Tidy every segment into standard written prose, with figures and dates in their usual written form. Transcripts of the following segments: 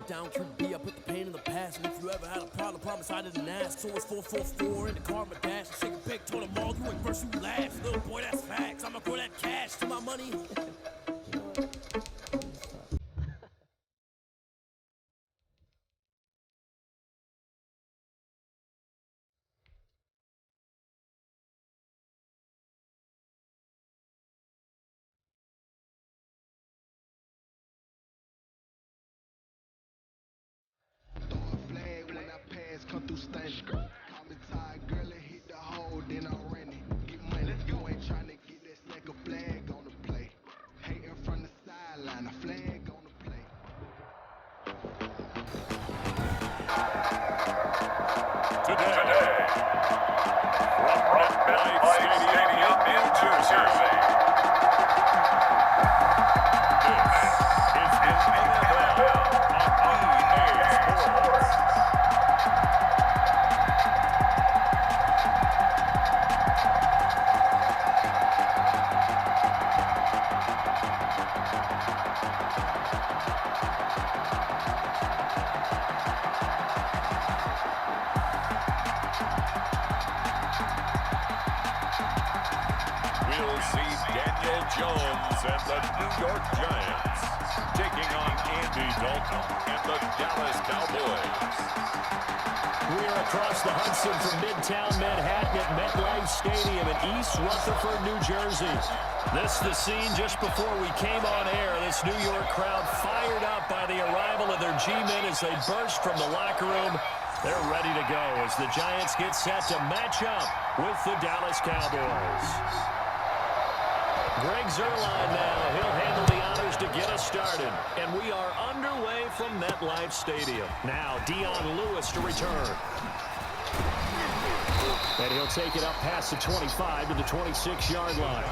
down QB, I put the pain in the past. And if you ever had a problem, promise I didn't ask. So it's 444 in the car, my dash. Shake a pick, told them all, you ain't first, you last. Little boy, that's facts. I'ma throw that cash to my money. Come through stunning. Call me tired, girl, and hit the hole, then I ran it. Get money, you ain't trying to get that second flag on the play. Hating from the sideline, a flag on the play. Today, from MetLife Stadium in New Jersey, this is NFL on EA Sports. We'll see Daniel Jones and the New York Giants taking on Andy Dalton and the Dallas Cowboys. We are across the Hudson from Midtown Manhattan at MetLife Stadium in East Rutherford, New Jersey. This is the scene just before we came on air. This New York crowd fired up by the arrival of their G-men as they burst from the locker room. They're ready to go as the Giants get set to match up with the Dallas Cowboys. Greg Zuerlein now. He'll handle the honors to get us started. And we are underway from MetLife Stadium. Now, Dion Lewis to return. And he'll take it up past the 25 to the 26-yard line.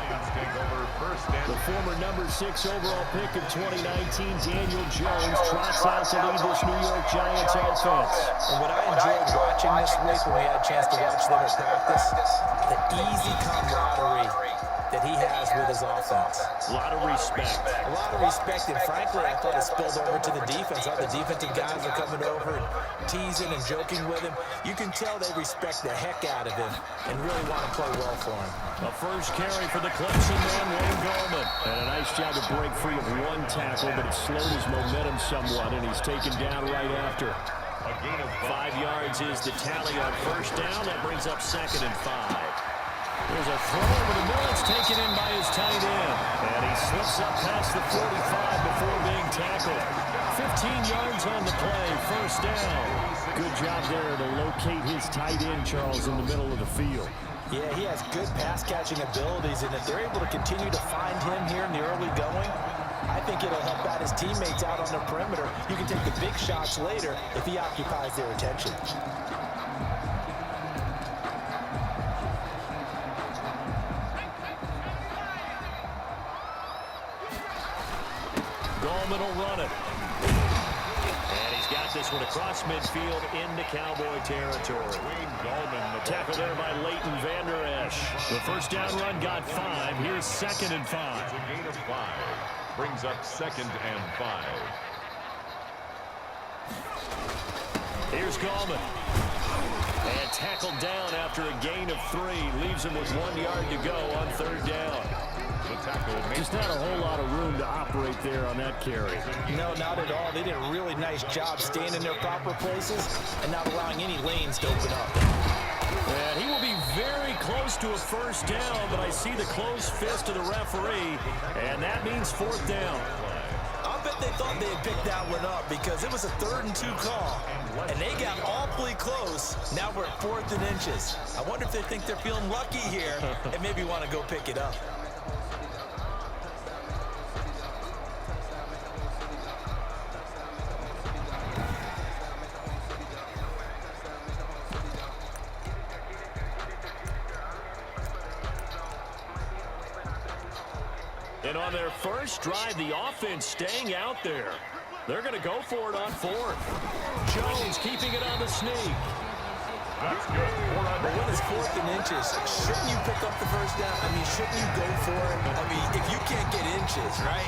The former number 6 overall pick of 2019, Daniel Jones, trots out to lead this New York Giants offense. And what I enjoyed watching this week when we had a chance to watch them at practice, the easy camaraderie that he has with his offense. A lot of respect. A lot of respect, and frankly, I thought it spilled over to the defense. All the defensive guys are coming over and teasing and joking with him. You can tell they respect the heck out of him and really want to play well for him. A first carry for the Clemson man, Wayne Gallman. And a nice job to break free of one tackle, but it slowed his momentum somewhat, and he's taken down right after. A gain of 5 yards is the tally on first down. That brings up 2nd and 5. There's a throw over the middle. It's taken in by his tight end. And he slips up past the 45 before being tackled. 15 yards on the play. First down. Good job there to locate his tight end, Charles, in the middle of the field. Yeah, he has good pass-catching abilities, and if they're able to continue to find him here in the early going, I think it'll help out his teammates out on the perimeter. You can take the big shots later if he occupies their attention. Gallman will run it. And he's got this one across midfield into Cowboy territory. Wayne Gallman. Tackle there by Leighton Vander Esch. The first down run got 5. Here's 2nd and 5. It's a gain of 5. Brings up 2nd and 5. Here's Gallman. And tackled down after a gain of 3. Leaves him with 1 yard to go on 3rd down. The tackle. Just not a whole lot of room to operate there on that carry. No, not at all. They did a really nice job staying in their proper places and not allowing any lanes to open up. And he will be very close to a first down, but I see the closed fist of the referee, and that means 4th down. I'll bet they thought they had picked that one up because it was a 3rd and 2 call, and they got awfully close. Now we're at 4th and inches. I wonder if they think they're feeling lucky here and maybe want to go pick it up. And on their first drive, the offense staying out there. They're going to go for it on 4th. Jones keeping it on the sneak. That's good. But when it's 4th and inches, shouldn't you pick up the first down? I mean, shouldn't you go for it? I mean, if you can't get inches, right?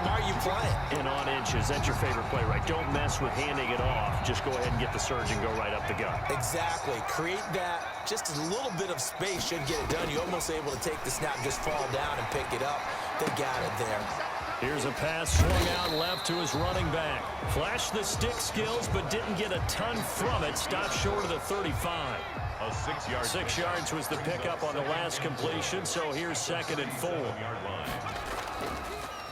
why are you playing? And on inches, that's your favorite play, right? Don't mess with handing it off. Just go ahead and get the surge and go right up the gut. Exactly. Create that. Just a little bit of space should get it done. You're almost able to take the snap, just fall down and pick it up. They got it there. Here's a pass swung out left to his running back. Flashed the stick skills, but didn't get a ton from it. Stopped short of the 35. A 6 yard. 6 yards was the pickup on the last completion, so here's 2nd and 4.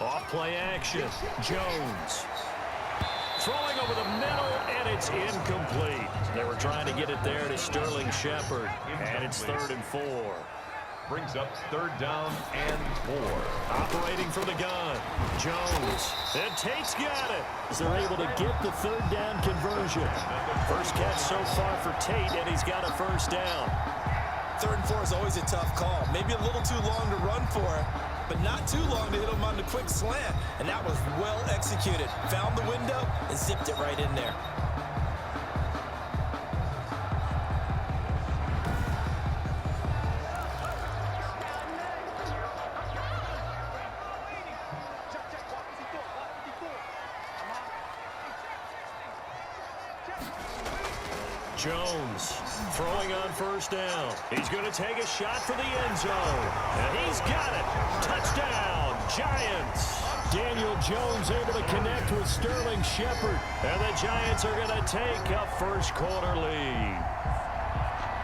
Off play action. Jones. Throwing over the middle, and it's incomplete. They were trying to get it there to Sterling Shepard, and it's 3rd and 4. Brings up 3rd down and 4. Operating from the gun. Jones. And Tate's got it. As they're able to get the 3rd down conversion. First catch so far for Tate, and he's got a 1st down. 3rd and 4 is always a tough call. Maybe a little too long to run for it, but not too long to hit him on the quick slant. And that was well executed. Found the window and zipped it right in there. Jones throwing on 1st down. He's going to take a shot for the end zone. And he's got it. Touchdown, Giants. Daniel Jones able to connect with Sterling Shepard. And the Giants are going to take a first quarter lead.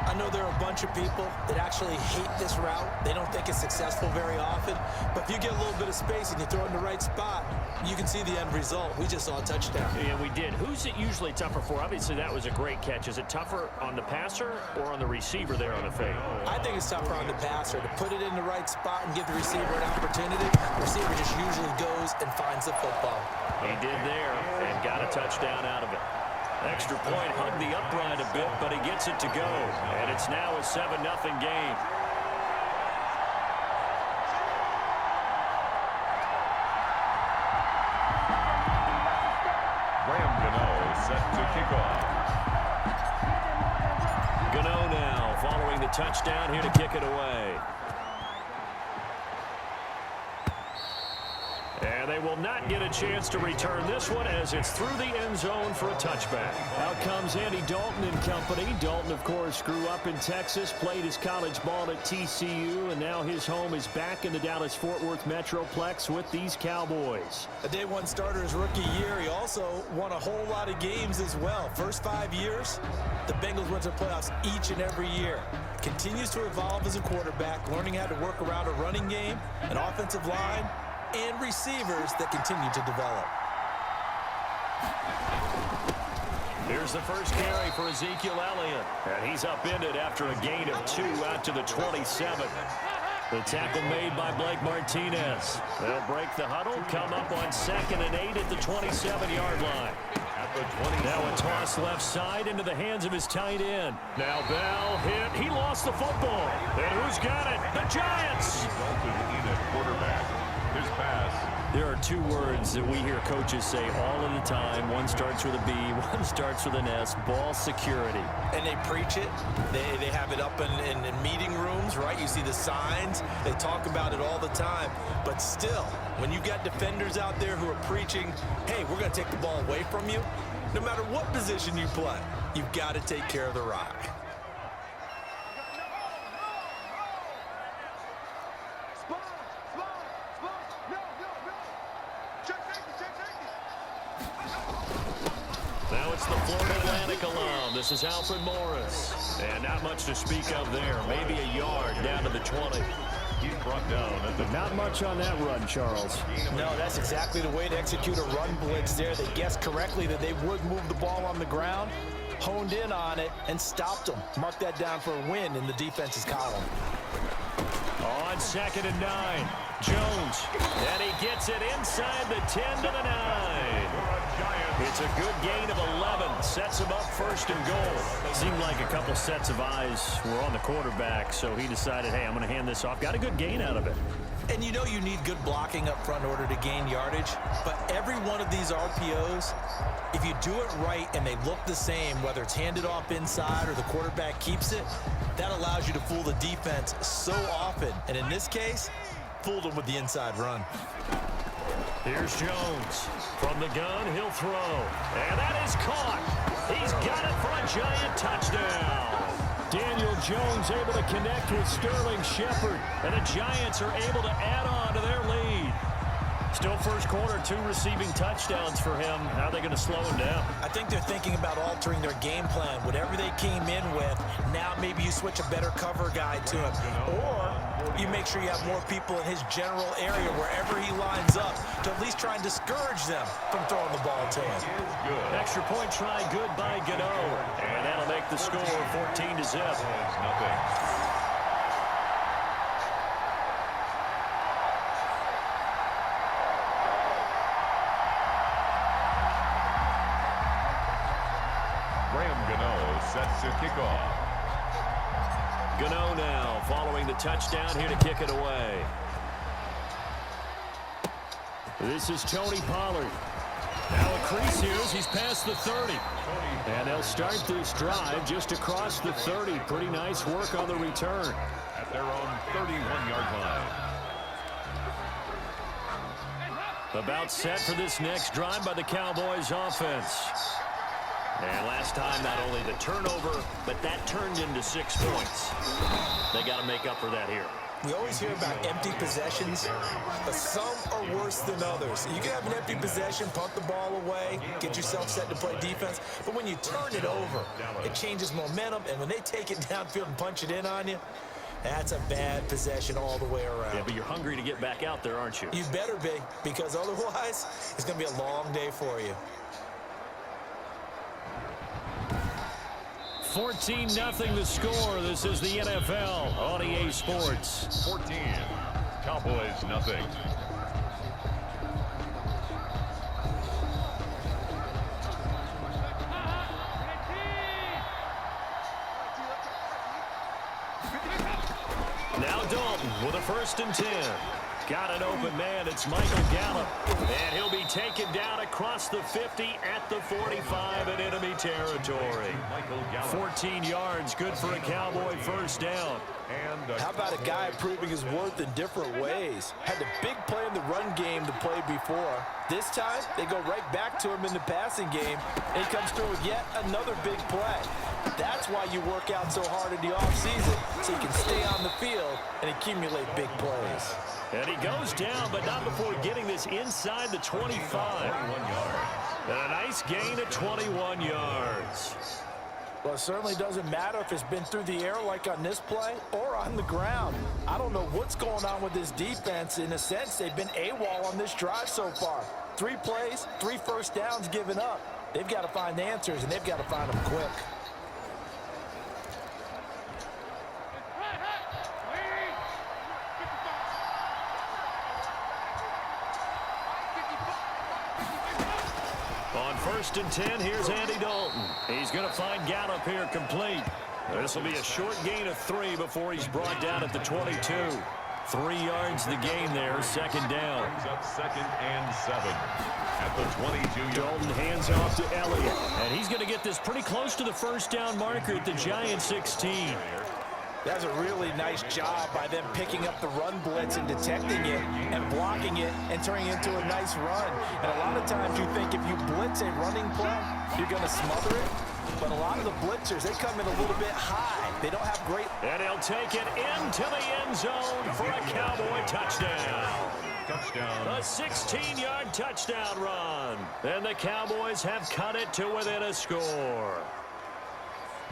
I know there are a bunch of people that actually hate this route. They don't think it's successful very often. But if you get a little bit of space and you throw it in the right spot, you can see the end result. We just saw a touchdown. Yeah, we did. Who's it usually tougher for? Obviously, that was a great catch. Is it tougher on the passer or on the receiver there on the fake? I think it's tougher on the passer to put it in the right spot and give the receiver an opportunity. The receiver just usually goes and finds the football. He did there and got a touchdown out of it. Extra point, hung the upright a bit, but he gets it to go. And it's now a 7-0 game. Graham Gano set to kick off. Gano now following the touchdown here to kick it away. And they will not get a chance to return this one as it's through the end zone for a touchback. Out comes Andy Dalton and company. Dalton, of course, grew up in Texas, played his college ball at TCU, and now his home is back in the Dallas-Fort Worth Metroplex with these Cowboys. A day one starter his rookie year. He also won a whole lot of games as well. First 5 years, the Bengals went to the playoffs each and every year. Continues to evolve as a quarterback, learning how to work around a running game, an offensive line, and receivers that continue to develop. Here's the first carry for Ezekiel Elliott. And he's upended after a gain of 2 out to the 27. The tackle made by Blake Martinez. They'll break the huddle, come up on 2nd and 8 at the 27-yard line. Now a toss left side into the hands of his tight end. Now Bell hit. He lost the football. And who's got it? The Giants. His pass. There are 2 words that we hear coaches say all of the time. One starts with a B, one starts with an S. Ball security. And they preach it. They have it up in meeting rooms, right? You see the signs. They talk about it all the time. But still, when you got defenders out there who are preaching, hey, we're going to take the ball away from you, no matter what position you play, you've got to take care of the rock. Now it's the Florida Atlantic alum. This is Alfred Morris. And not much to speak of there. Maybe a yard down to the 20. He's brought down at the... Not much on that run, Charles. No, that's exactly the way to execute a run blitz there. They guessed correctly that they would move the ball on the ground, honed in on it, and stopped them. Mark that down for a win in the defense's column. On 2nd and 9. Jones. And he gets it inside the 10 to the 9. It's a good gain of 11. Sets him up 1st and goal. Seemed like a couple sets of eyes were on the quarterback, so he decided, hey, I'm going to hand this off. Got a good gain out of it. And you know you need good blocking up front in order to gain yardage. But every one of these RPOs, if you do it right and they look the same, whether it's handed off inside or the quarterback keeps it, that allows you to fool the defense so often. And in this case, fooled them with the inside run. Here's Jones. From the gun, he'll throw. And that is caught. He's got it for a giant touchdown. Daniel Jones able to connect with Sterling Shepard. And the Giants are able to add on to their lead. Still first quarter, 2 receiving touchdowns for him. How are they going to slow him down? I think they're thinking about altering their game plan. Whatever they came in with, now maybe you switch a better cover guy to him. Or you make sure you have more people in his general area wherever he lines up to at least try and discourage them from throwing the ball to him. Extra point try good by Gano. And that'll make the score 14-0. Sets to kick off. Gano now following the touchdown here to kick it away. This is Tony Pollard. Now a crease here as he's past the 30. And they'll start this drive just across the 30. Pretty nice work on the return. At their own 31-yard line. About set for this next drive by the Cowboys offense. And last time, not only the turnover, but that turned into 6 points. They got to make up for that here. We always hear about empty possessions, but some are worse than others. You can have an empty possession, punt the ball away, get yourself set to play defense, but when you turn it over, it changes momentum, and when they take it downfield and punch it in on you, that's a bad possession all the way around. Yeah, but you're hungry to get back out there, aren't you? You better be, because otherwise, it's going to be a long day for you. 14-0 the score. This is the NFL on EA Sports. 14. Cowboys nothing. Now Dalton with a 1st and 10. Got an open man. It's Michael Gallup. And he'll be taken down across the 50 at the 45 in enemy territory. 14 yards, good for a Cowboy 1st down. How about a guy proving his worth in different ways? Had the big play in the run game to play before. This time, they go right back to him in the passing game, and he comes through with yet another big play. That's why you work out so hard in the offseason, so you can stay on the field and accumulate big plays. And he goes down, but not before getting this inside the 25. 21 yards. And a nice gain of 21 yards. Well, it certainly doesn't matter if it's been through the air like on this play or on the ground. I don't know what's going on with this defense. In a sense, they've been AWOL on this drive so far. 3 plays, 3 first downs given up. They've got to find answers, and they've got to find them quick. On 1st and 10, here's Andy Dalton. He's going to find Gallup here complete. This will be a short gain of 3 before he's brought down at the 22. 3 yards the gain there, 2nd down. Brings up 2nd and 7 at the 22-yard. Dalton hands off to Elliott. And he's going to get this pretty close to the 1st down marker at the Giants 16. That's a really nice job by them picking up the run blitz and detecting it and blocking it and turning it into a nice run. And a lot of times you think if you blitz a running play, you're going to smother it. But a lot of the blitzers, they come in a little bit high. They don't have great... And he'll take it into the end zone for a Cowboy touchdown. Touchdown. A 16-yard touchdown run. And the Cowboys have cut it to within a score.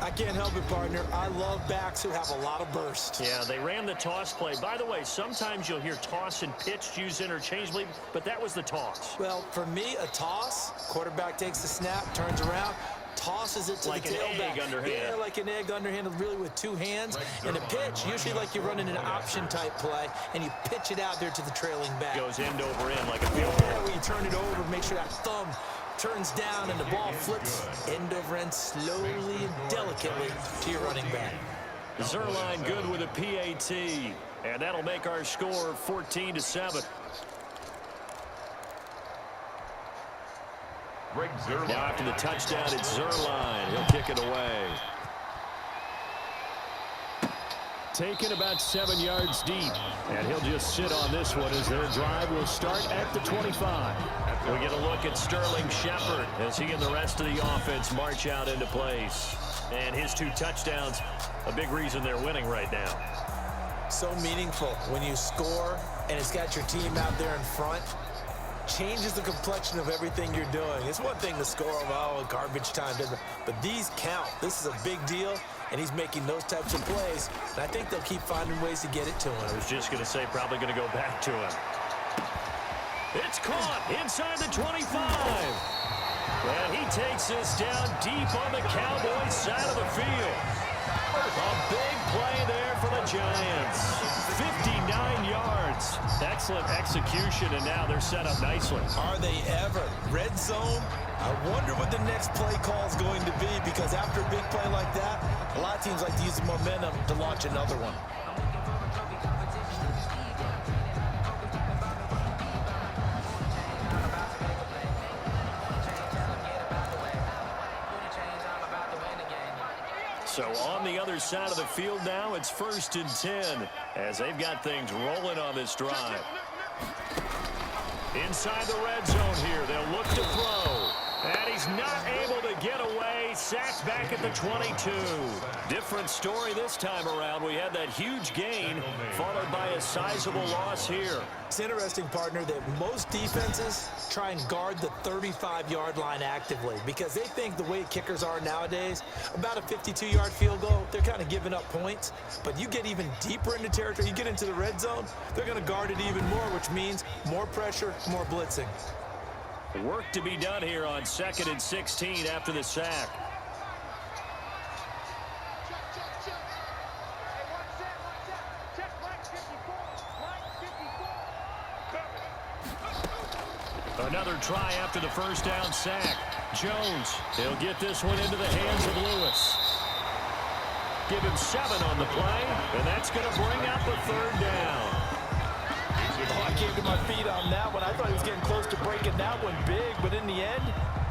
I can't help it, partner. I love backs who have a lot of burst. Yeah, they ran the toss play. By the way, sometimes you'll hear toss and pitch used interchangeably, but that was the toss. Well, for me, a toss, quarterback takes the snap, turns around, tosses it to like the tailback. Like an egg underhand. Yeah, like an egg underhand, really with 2 hands. And a pitch, usually like you're running an option-type play, and you pitch it out there to the trailing back. Goes end over end like a field goal. Yeah, where you turn it over, make sure that thumb turns down and the ball flips end over end slowly and delicately to your running back. Zerline good with a PAT, and that'll make our score 14-7. Greg Zerline. Now after the touchdown, it's Zerline. He'll kick it away. taken about 7 yards deep. And he'll just sit on this one as their drive will start at the 25. We get a look at Sterling Shepard as he and the rest of the offense march out into place. And his 2 touchdowns, a big reason they're winning right now. So meaningful when you score and it's got your team out there in front. Changes the complexion of everything you're doing. It's one thing to score, garbage time, but these count. This is a big deal, and he's making those types of plays, and I think they'll keep finding ways to get it to him. I was just going to say probably going to go back to him. It's caught inside the 25. And he takes this down deep on the Cowboys side of the field. A big play there for the Giants. 59 yards. Excellent execution, and now they're set up nicely. Are they ever? Red zone? I wonder what the next play call is going to be, because after a big play like that, a lot of teams like to use the momentum to launch another one. So on the other side of the field now, it's 1st and 10 as they've got things rolling on this drive. Inside the red zone here, they'll look to throw. And he's not able to get away. Sacked back at the 22. Different story this time around. We had that huge gain followed by a sizable loss here. It's interesting, partner, that most defenses try and guard the 35-yard line actively because they think the way kickers are nowadays, about a 52-yard field goal, they're kind of giving up points. But you get even deeper into territory, you get into the red zone, they're going to guard it even more, which means more pressure, more blitzing. Work to be done here on 2nd and 16 after the sack. Another try after the first down sack. Jones, he'll get this one into the hands of Lewis. Give him 7 on the play, and that's going to bring up a 3rd down. Oh, I came to my feet on that one. I thought he was getting close to breaking that one big, but in the end,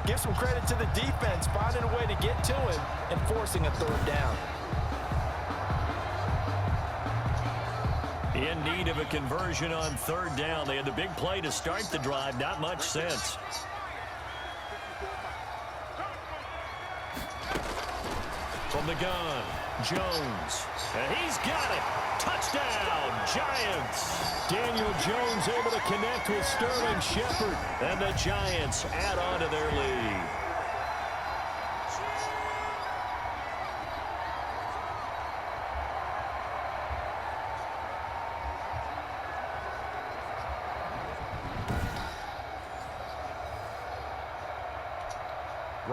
give some credit to the defense, finding a way to get to him and forcing a 3rd down. In need of a conversion on 3rd down. They had the big play to start the drive. Not much sense. From the gun, Jones. And he's got it. Touchdown, Giants. Daniel Jones able to connect with Sterling Shepard. And the Giants add on to their lead.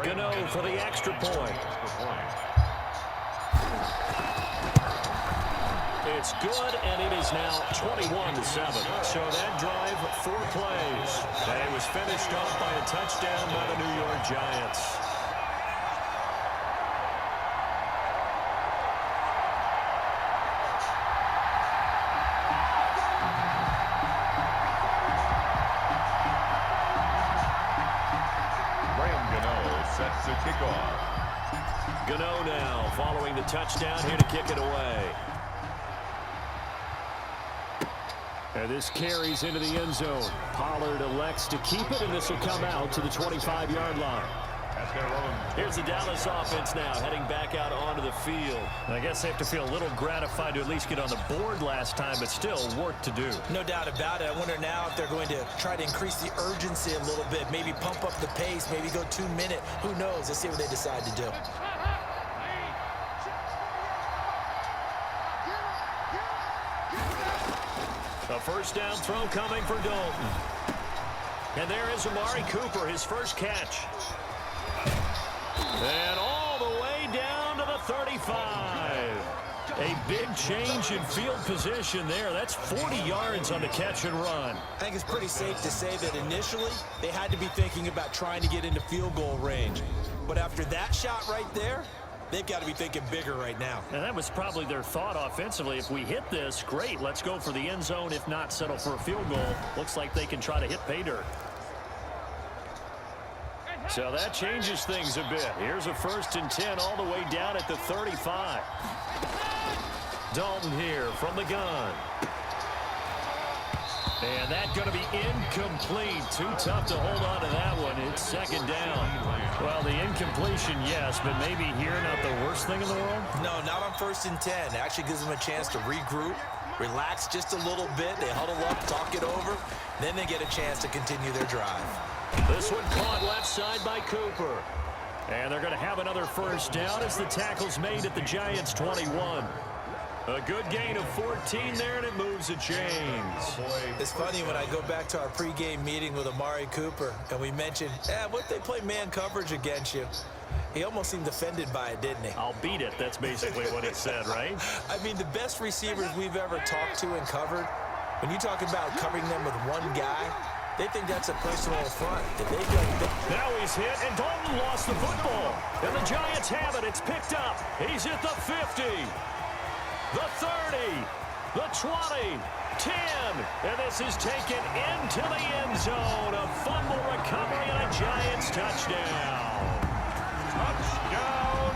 Gano for the extra point. It's good, and it is now 21-7. So that drive, 4 plays. And it was finished off by a touchdown by the New York Giants. Set to kick off. Gano now following the touchdown here to kick it away. And this carries into the end zone. Pollard elects to keep it, and this will come out to the 25-yard line. Here's the Dallas offense now heading back out onto the field. I guess they have to feel a little gratified to at least get on the board last time, but still work to do. No doubt about it. I wonder now if they're going to try to increase the urgency a little bit, maybe pump up the pace, maybe go 2-minute. Who knows? Let's see what they decide to do. A first down throw coming for Dalton. And there is Amari Cooper, his first catch. And all the way down to the 35. A big change in field position there. That's 40 yards on the catch and run. I think it's pretty safe to say that initially they had to be thinking about trying to get into field goal range. But after that shot right there, they've got to be thinking bigger right now. And that was probably their thought offensively. If we hit this, great. Let's go for the end zone. If not, settle for a field goal. Looks like they can try to hit pay dirt. So that changes things a bit. Here's a 1st and 10 all the way down at the 35. Dalton here from the gun. And that's going to be incomplete. Too tough to hold on to that one. It's second down. Well, the incompletion, yes, but maybe here not the worst thing in the world? No, not on 1st and 10. It actually gives them a chance to regroup, relax just a little bit. They huddle up, talk it over. Then they get a chance to continue their drive. This one caught left side by Cooper. And they're going to have another first down as the tackle's made at the Giants' 21. A good gain of 14 there, and it moves the chains. It's funny when I go back to our pregame meeting with Amari Cooper, and we mentioned, what if they play man coverage against you? He almost seemed offended by it, didn't he? I'll beat it. That's basically what it said, right? I mean, the best receivers we've ever talked to and covered, when you talk about covering them with one guy, they think that's a personal affront. Now he's hit, and Dalton lost the football. And the Giants have it. It's picked up. He's at the 50. The 30, the 20, 10, and this is taken into the end zone. A fumble recovery and a Giants touchdown. Touchdown.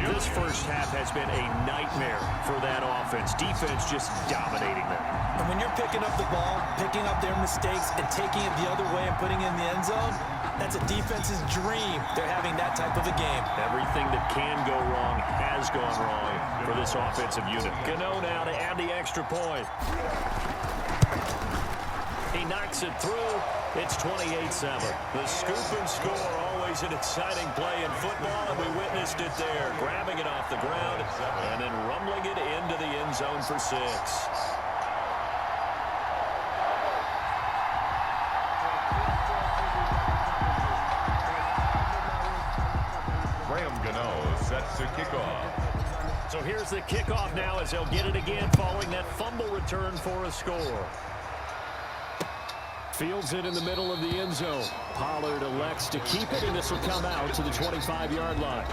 This first half has been a nightmare for that offense. Defense just dominating them. And when you're picking up the ball, picking up their mistakes, and taking it the other way and putting it in the end zone, that's a defense's dream. They're having that type of a game. Everything that can go wrong has gone wrong for this offensive unit. Gano now to add the extra point. He knocks it through. It's 28-7. The scoop and score, always an exciting play in football, and we witnessed it there. Grabbing it off the ground and then rumbling it into the end zone for 6. To kick off. So here's the kickoff now as they'll get it again following that fumble return for a score. Fields it in the middle of the end zone. Pollard elects to keep it, and this will come out to the 25-yard line.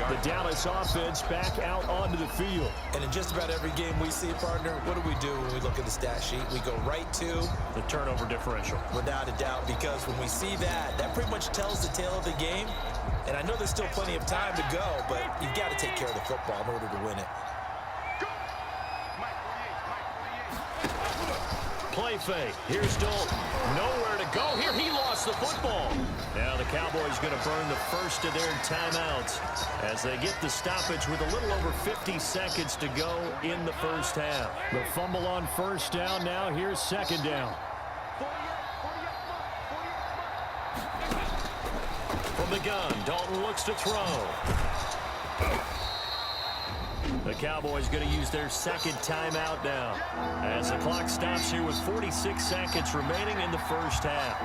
The Dallas offense back out onto the field. And in just about every game we see, partner, what do we do when we look at the stat sheet? We go right to the turnover differential. Without a doubt, because when we see that, that pretty much tells the tale of the game. And I know there's still plenty of time to go, but you've got to take care of the football in order to win it. Play fake. Here's Dalton. Nowhere to go. Here he lost the football. Now the Cowboys going to burn the first of their timeouts as they get the stoppage with a little over 50 seconds to go in the first half. The fumble on first down. Now here's second down. From the gun, Dalton looks to throw. The Cowboys going to use their second timeout now as the clock stops here with 46 seconds remaining in the first half.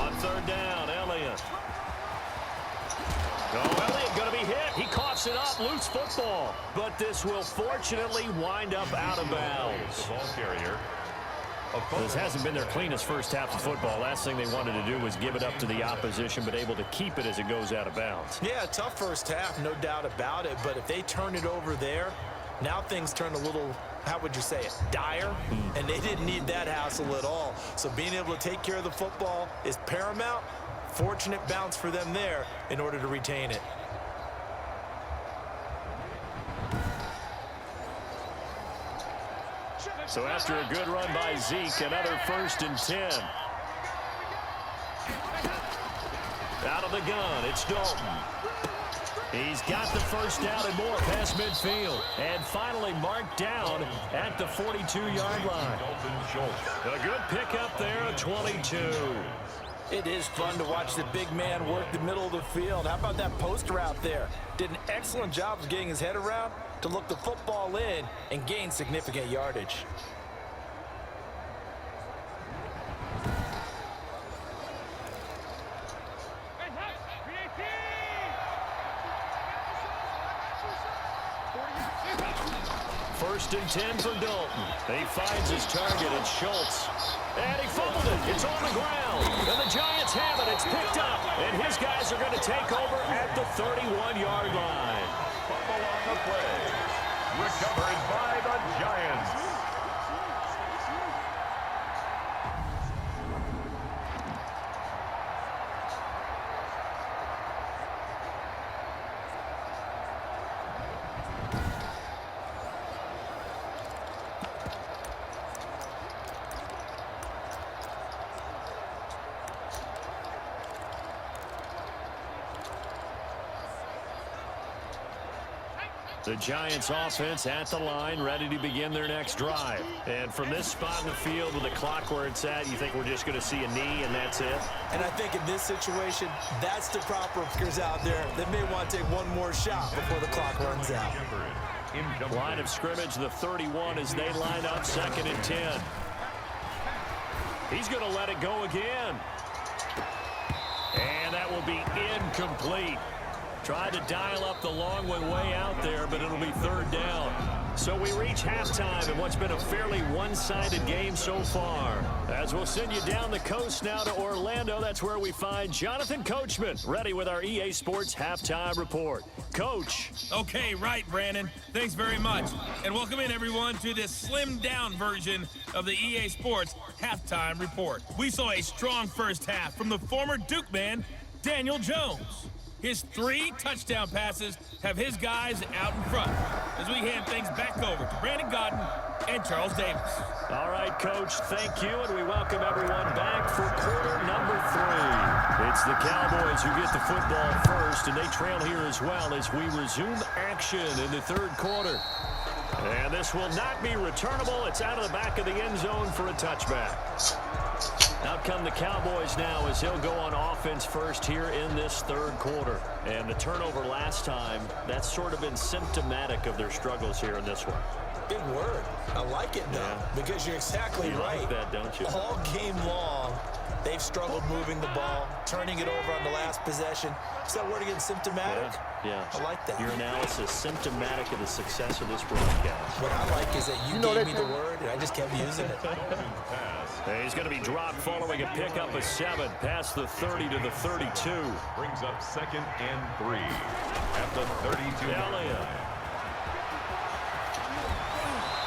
On third down, Elliott. Oh, Elliott going to be hit. He coughs it up, loose football. But this will fortunately wind up out of bounds. The ball carrier. This hasn't been their cleanest first half of football. Last thing they wanted to do was give it up to the opposition, but able to keep it as it goes out of bounds. Yeah, tough first half, no doubt about it. But if they turn it over there, now things turn a little, how would you say it, dire? And they didn't need that hassle at all. So being able to take care of the football is paramount. Fortunate bounce for them there in order to retain it. So after a good run by Zeke, another 1st and 10. Out of the gun, it's Dalton. He's got the first down and more past midfield. And finally marked down at the 42-yard line. A good pickup there at 22. It is fun to watch the big man work the middle of the field. How about that post route there? Did an excellent job of getting his head around to look the football in and gain significant yardage. First and 10 for Dalton. He finds his target, it's Schultz. And he fumbled it. It's on the ground. And the Giants have it. It's picked up. And his guys are going to take over at the 31-yard line. Fumble on the play. Recovered by the Giants. The Giants offense at the line, ready to begin their next drive. And from this spot in the field with the clock where it's at, you think we're just going to see a knee and that's it? And I think in this situation, that's the proper kickers out there that may want to take one more shot before the clock runs out. Line of scrimmage, the 31 as they line up 2nd and 10. He's going to let it go again. And that will be incomplete. Tried to dial up the long one way out there, but it'll be 3rd down. So we reach halftime in what's been a fairly one-sided game so far. As we'll send you down the coast now to Orlando, that's where we find Jonathan Coachman, ready with our EA Sports Halftime Report. Coach. Okay, right, Brandon. Thanks very much. And welcome in, everyone, to this slimmed-down version of the EA Sports Halftime Report. We saw a strong first half from the former Duke man, Daniel Jones. His 3 touchdown passes have his guys out in front as we hand things back over to Brandon Godden and Charles Davis. All right, Coach, thank you, and we welcome everyone back for quarter number 3. It's the Cowboys who get the football first, and they trail here as well as we resume action in the 3rd quarter. And this will not be returnable. It's out of the back of the end zone for a touchback. Out come the Cowboys now as he'll go on offense first here in this 3rd quarter. And the turnover last time, that's sort of been symptomatic of their struggles here in this one. Big word. I like it, though, because you're exactly right. You like that, don't you? All game long, they've struggled moving the ball, turning it over on the last possession. Is that word again, symptomatic? Yeah. I like that. Your analysis, symptomatic of the success of this broadcast. What I like is that you gave me the word, and I just kept using it. He's going to be dropped following a pickup of 7 past the 30 to the 32. Brings up 2nd and 3 at the 32. Elliott.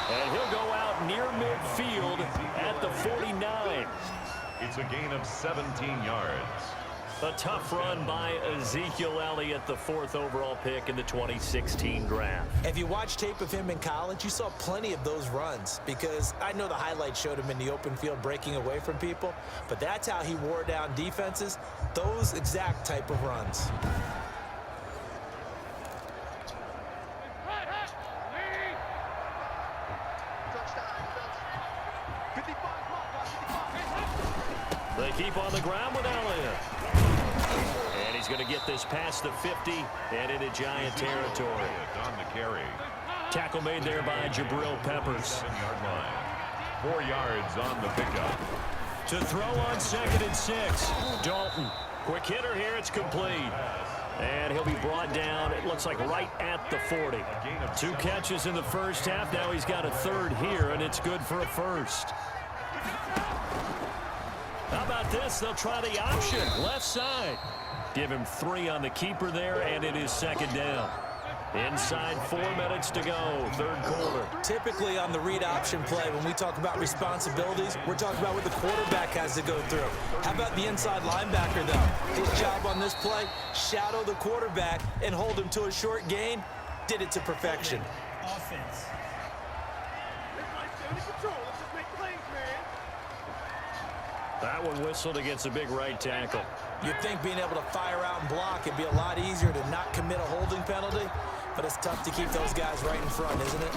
And he'll go out near midfield at the 49. It's a gain of 17 yards. A tough run by Ezekiel Elliott, the 4th overall pick in the 2016 draft. If you watch tape of him in college, you saw plenty of those runs because I know the highlights showed him in the open field breaking away from people, but that's how he wore down defenses, those exact type of runs. They keep on the ground with Elliott. And he's going to get this past the 50 and into Giant territory. On the carry. Tackle made there by Jabril Peppers. 7-yard line. 4 yards on the pickup. To throw on 2nd and 6. Dalton. Quick hitter here. It's complete. And he'll be brought down, it looks like right at the 40. 2 catches in the first half. Now he's got a 3rd here, and it's good for a 1st. How about this? They'll try the option. Left side. Give him 3 on the keeper there, and it is 2nd down. Inside 4 minutes to go, 3rd quarter. Typically on the read option play, when we talk about responsibilities, we're talking about what the quarterback has to go through. How about the inside linebacker, though? His job on this play, shadow the quarterback and hold him to a short gain. Did it to perfection. Offense. That one whistled against a big right tackle. You'd think being able to fire out and block it'd be a lot easier to not commit a holding penalty, but it's tough to keep those guys right in front, isn't it?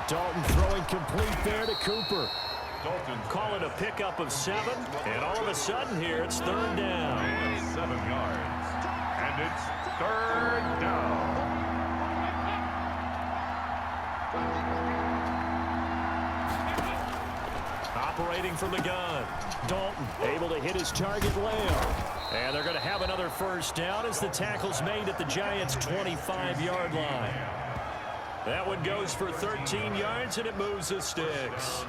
Dalton throwing complete there to Cooper. Dalton call it a pickup of 7, and all of a sudden here it's 3rd down. 7 yards. And it's 3rd down. Operating from the gun. Dalton able to hit his target layup. And they're going to have another 1st down as the tackle's made at the Giants' 25-yard line. That one goes for 13 yards, and it moves the sticks.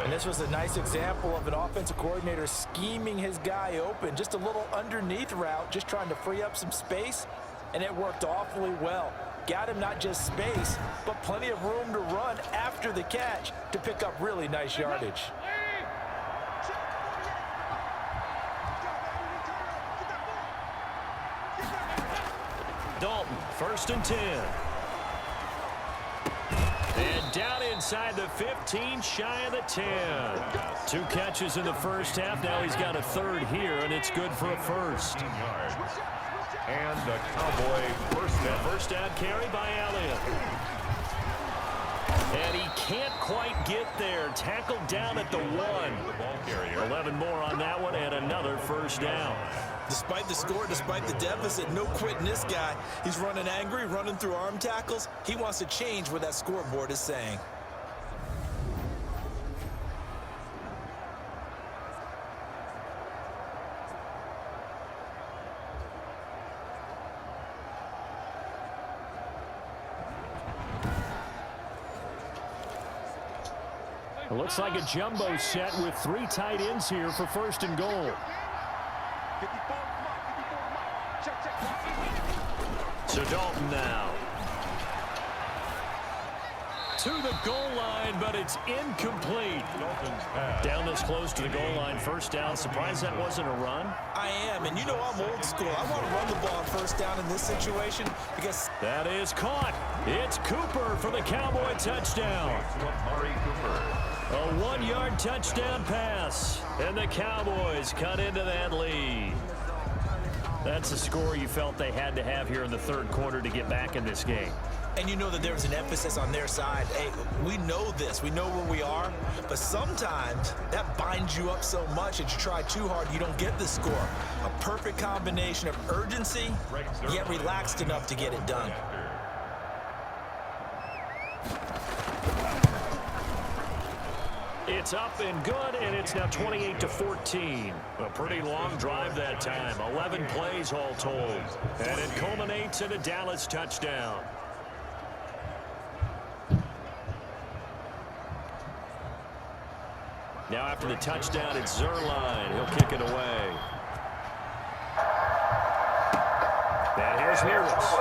And this was a nice example of an offensive coordinator scheming his guy open. Just a little underneath route, just trying to free up some space, and it worked awfully well. Got him not just space, but plenty of room to run after the catch to pick up really nice yardage. Dalton, 1st and 10. And down inside the 15, shy of the 10. 2 catches in the first half. Now he's got a 3rd here, and it's good for a 1st. And a Cowboy first down. First down carry by Elliott. And he can't quite get there. Tackled down at the 1. The ball carrier. 11 more on that one and another first down. Despite the score, despite the deficit, no quitting this guy. He's running angry, running through arm tackles. He wants to change what that scoreboard is saying. It looks like a jumbo set with 3 tight ends here for first and goal. So Dalton now. To the goal line, but it's incomplete. Down this close to the goal line, first down. Surprised that wasn't a run? I am, and you know I'm old school. I want to run the ball on first down in this situation because... That is caught. It's Cooper for the Cowboy touchdown. A 1-yard touchdown pass, and the Cowboys cut into that lead. That's a score you felt they had to have here in the third quarter to get back in this game. And you know that there's an emphasis on their side. Hey, we know this. We know where we are. But sometimes that binds you up so much that you try too hard, you don't get the score. A perfect combination of urgency, yet relaxed enough to get it done. It's up and good, and it's now 28-14. A pretty long drive that time. 11 plays all told. And it culminates in a Dallas touchdown. Now after the touchdown, it's Zerline. He'll kick it away. And here's Lewis.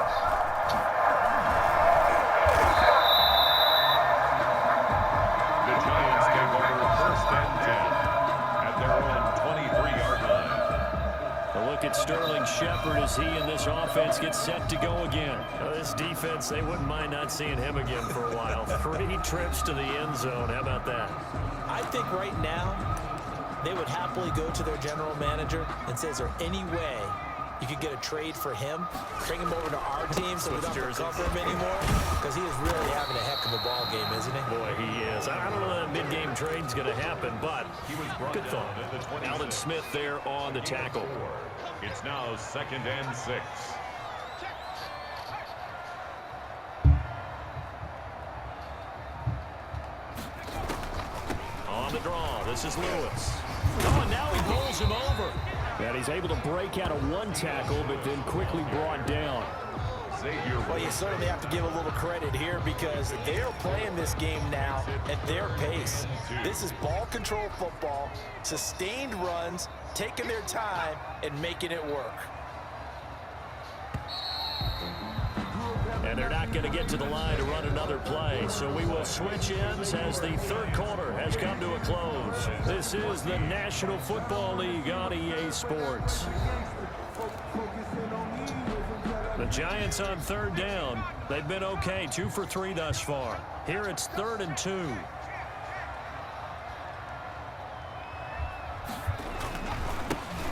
Look at Sterling Shepard as he and this offense get set to go again. This defense, they wouldn't mind not seeing him again for a while. 3 trips to the end zone. How about that? I think right now they would happily go to their general manager and say, is there any way you could get a trade for him, bring him over to our team so we don't have to cover him anymore? Because he is really having a heck of a ball game, isn't he? Boy, he is. I don't know that mid-game trade's going to happen, but good thought. Alden Smith there on the tackle. It's now 2nd and 6. On the draw, this is Lewis. Oh, and now he pulls him over. And he's able to break out of 1 tackle, but then quickly brought down. Well, you certainly have to give a little credit here because they are playing this game now at their pace. This is ball control football, sustained runs, taking their time, and making it work. And they're not going to get to the line to run another play, so we will switch ends as the third quarter has come to a close. This is the National Football League on EA Sports. The Giants on third down. They've been okay, 2 for 3 thus far. Here it's 3rd and 2.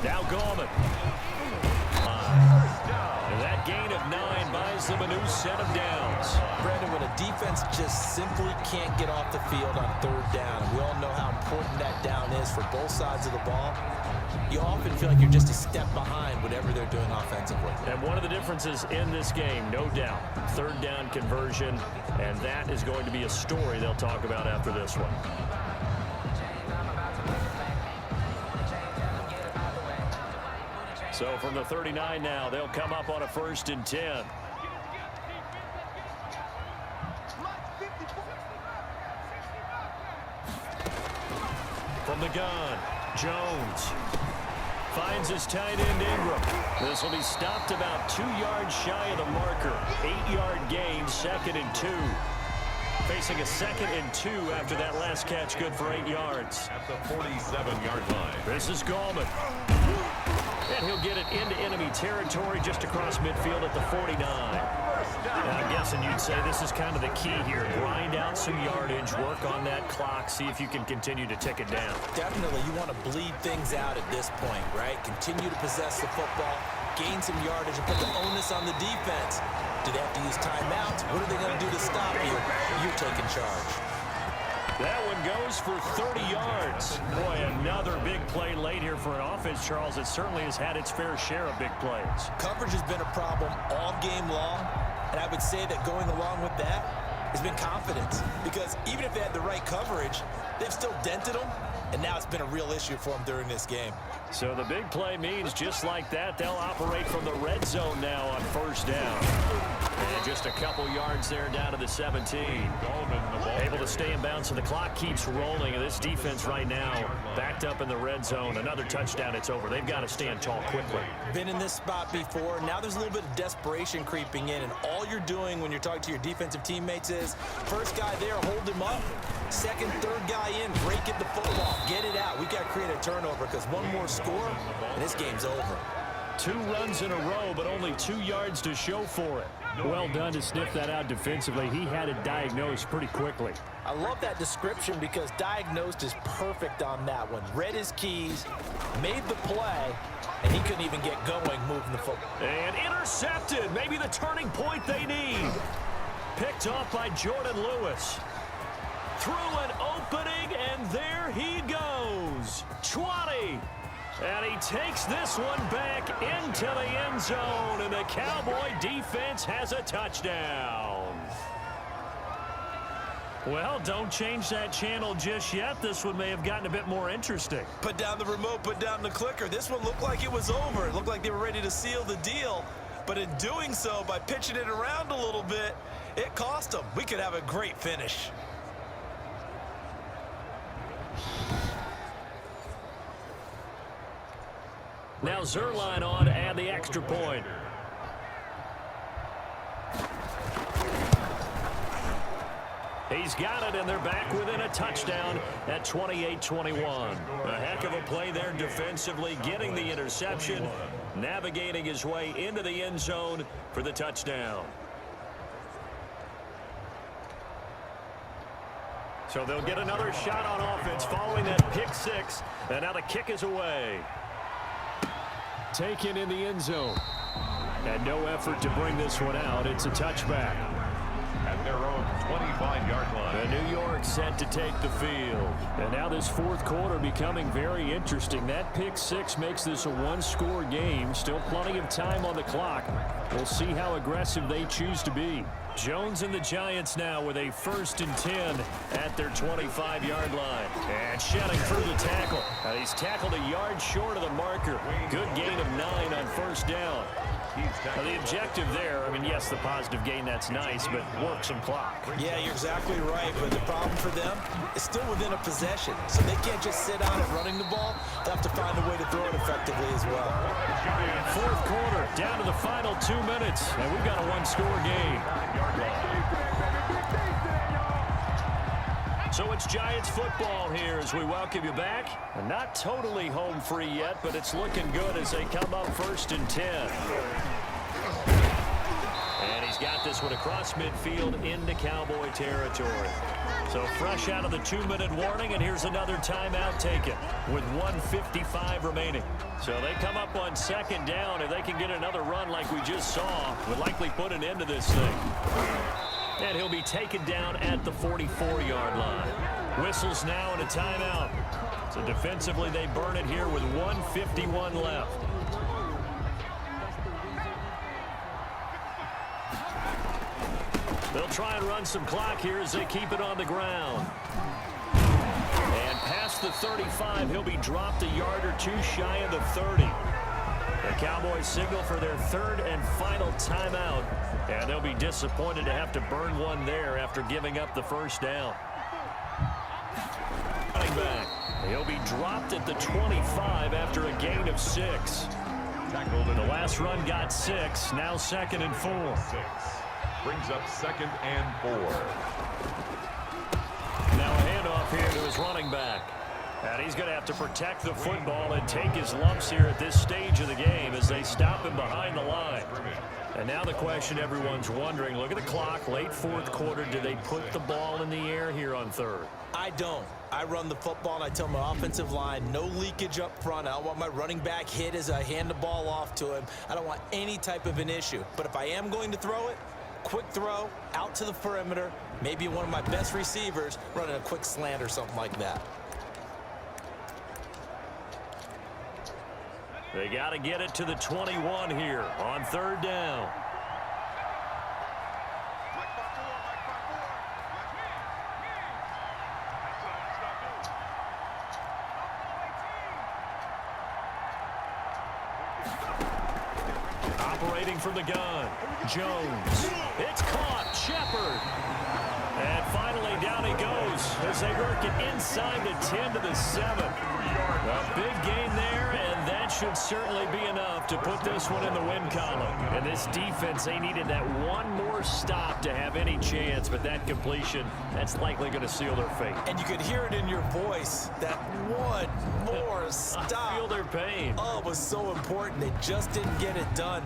Now Gorman. And that gain of 9 buys them a new set of downs. Brandon, when a defense just simply can't get off the field on third down, and we all know how important that down is for both sides of the ball, you often feel like you're just a step behind whatever they're doing offensively. And one of the differences in this game, no doubt, third down conversion, and that is going to be a story they'll talk about after this one. So from the 39 now, they'll come up on a 1st and 10. From the gun, Jones finds his tight end Ingram. This will be stopped about 2 yards shy of the marker. 8-yard gain, 2nd and 2. Facing a 2nd and 2 after that last catch, good for 8 yards. At the 47-yard line. This is Gallman. And he'll get it into enemy territory just across midfield at the 49. I'm guessing you'd say this is kind of the key here. Grind out some yardage, work on that clock, see if you can continue to tick it down. Definitely, you want to bleed things out at this point, right? Continue to possess the football, gain some yardage, and put the onus on the defense. Do they have to use timeouts? What are they going to do to stop you? You're taking charge. That one goes for 30 yards. Boy, another big play late here for an offense, Charles. It certainly has had its fair share of big plays. Coverage has been a problem all game long, and I would say that going along with that has been confidence. Because even if they had the right coverage, they've still dented them, and now it's been a real issue for them during this game. So the big play means just like that, they'll operate from the red zone now on first down. And just a couple yards there down to the 17. Able to stay in bounds, so the clock keeps rolling. And this defense right now backed up in the red zone. Another touchdown, it's over. They've got to stand tall quickly. Been in this spot before. Now there's a little bit of desperation creeping in. And all you're doing when you're talking to your defensive teammates is, first guy there, hold him up. Second, third guy in, break it the football. Get it out. We've got to create a turnover because one more score, and this game's over. 2 runs in a row, but only 2 yards to show for it. Well done to sniff that out defensively. He had it diagnosed pretty quickly. I love that description because diagnosed is perfect on that one. Read his keys, made the play, and he couldn't even get going moving the football. And intercepted. Maybe the turning point they need. Picked off by Jordan Lewis. Through an opening, and there he goes. 20. And he takes this one back into the end zone, and the Cowboy defense has a touchdown. Well, don't change that channel just yet. This one may have gotten a bit more interesting. Put down the remote, put down the clicker. This one looked like it was over. It looked like they were ready to seal the deal. But in doing so, by pitching it around a little bit, it cost them. We could have a great finish. Now Zerline on to add the extra point. He's got it, and they're back within a touchdown at 28-21. A heck of a play there defensively, getting the interception, navigating his way into the end zone for the touchdown. So they'll get another shot on offense following that pick six, and now the kick is away. Taken in the end zone. And no effort to bring this one out. It's a touchback. At their own 25-yard line. The New York set to take the field. And now this fourth quarter becoming very interesting. That pick six makes this a one-score game. Still plenty of time on the clock. We'll see how aggressive they choose to be. Jones and the Giants now with a 1st and 10 at their 25-yard line. And shedding through the tackle. He's tackled a yard short of the marker. Good gain of 9 on first down. Now the objective there, I mean, yes, the positive gain, that's nice, but work some clock. Yeah, you're exactly right, but the problem for them is still within a possession, so they can't just sit out at running the ball. They'll have to find a way to throw it effectively as well. Fourth quarter, down to the final 2 minutes, and we've got a one-score game. So it's Giants football here as we welcome you back. And not totally home free yet, but it's looking good as they come up 1st and 10. And he's got this one across midfield into Cowboy territory. So fresh out of the 2-minute warning, and here's another timeout taken with 1:55 remaining. So they come up on 2nd down. If they can get another run like we just saw, would likely put an end to this thing. And he'll be taken down at the 44-yard line. Whistles now and a timeout. So defensively, they burn it here with 1:51 left. They'll try and run some clock here as they keep it on the ground. And past the 35, he'll be dropped a yard or two shy of the 30. The Cowboys signal for their 3rd and final timeout. And they'll be disappointed to have to burn one there after giving up the first down. Running back. He'll be dropped at the 25 after a gain of 6. The last run got 6. Now 2nd and 4. Brings up 2nd and 4. Now a handoff here to his running back. And he's going to have to protect the football and take his lumps here at this stage of the game as they stop him behind the line. And now the question everyone's wondering, look at the clock, late fourth quarter, do they put the ball in the air here on third? I don't. I run the football, and I tell my offensive line, no leakage up front. I don't want my running back hit as I hand the ball off to him. I don't want any type of an issue. But if I am going to throw it, quick throw, out to the perimeter, maybe one of my best receivers running a quick slant or something like that. They got to get it to the 21 here on third down. Operating from the gun, Jones. It's caught, Shepard. And finally down he goes as they work it inside the 10 to the 7. A big gain there, and that should certainly be enough to put this one in the win column. And this defense, they needed that one more stop to have any chance, but that completion, that's likely going to seal their fate. And you could hear it in your voice, that one more stop. I feel their pain. Oh, it was so important. They just didn't get it done.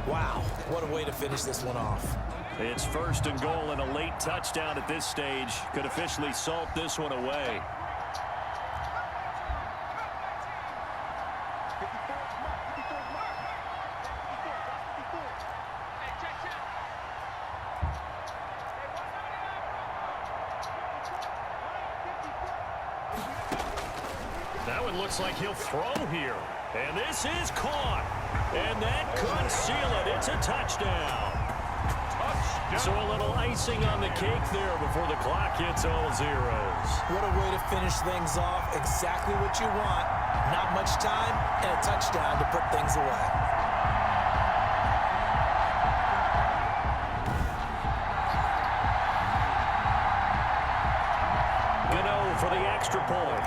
Wow, what a way to finish this one off. It's first and goal, and a late touchdown at this stage could officially salt this one away. That one looks like he'll throw here. And this is caught. And that could seal it. It's a touchdown. So a little icing on the cake there before the clock hits all zeros. What a way to finish things off. Exactly what you want. Not much time and a touchdown to put things away. Gano for the extra point.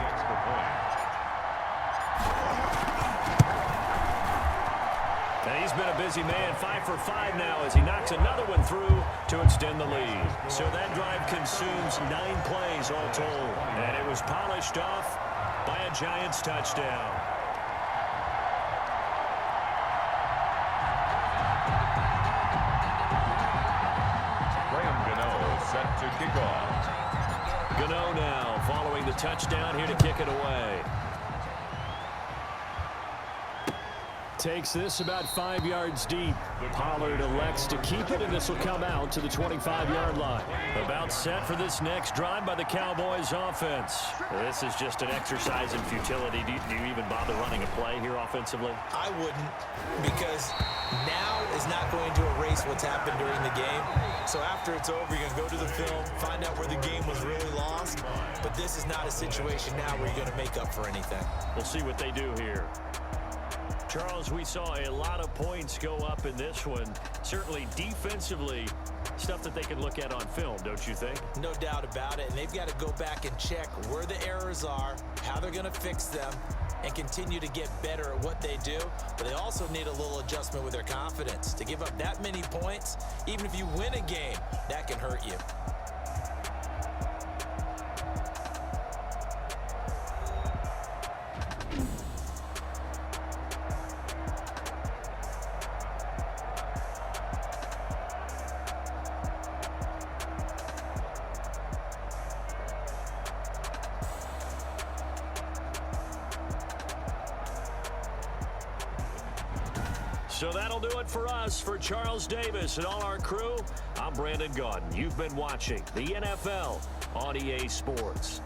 And he's been a busy man, 5 for 5 now as he knocks another one through to extend the lead. So that drive consumes 9 plays all told. And it was polished off by a Giants touchdown. Gano set to kick off. Gano now following the touchdown here to kick it away. Takes this about 5 yards deep. Pollard elects to keep it, and this will come out to the 25-yard line. About set for this next drive by the Cowboys offense. This is just an exercise in futility. Do you even bother running a play here offensively? I wouldn't, because now is not going to erase what's happened during the game. So after it's over, you're going to go to the film, find out where the game was really lost. But this is not a situation now where you're going to make up for anything. We'll see what they do here. Charles, we saw a lot of points go up in this one. Certainly defensively, stuff that they can look at on film, don't you think? No doubt about it. And they've got to go back and check where the errors are, how they're going to fix them, and continue to get better at what they do. But they also need a little adjustment with their confidence. To give up that many points, even if you win a game, that can hurt you. So that'll do it for us. For Charles Davis and all our crew, I'm Brandon Gaudin. You've been watching the NFL on EA Sports.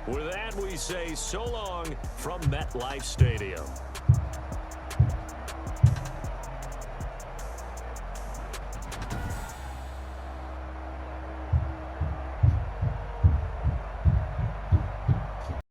With that, we say so long from MetLife Stadium.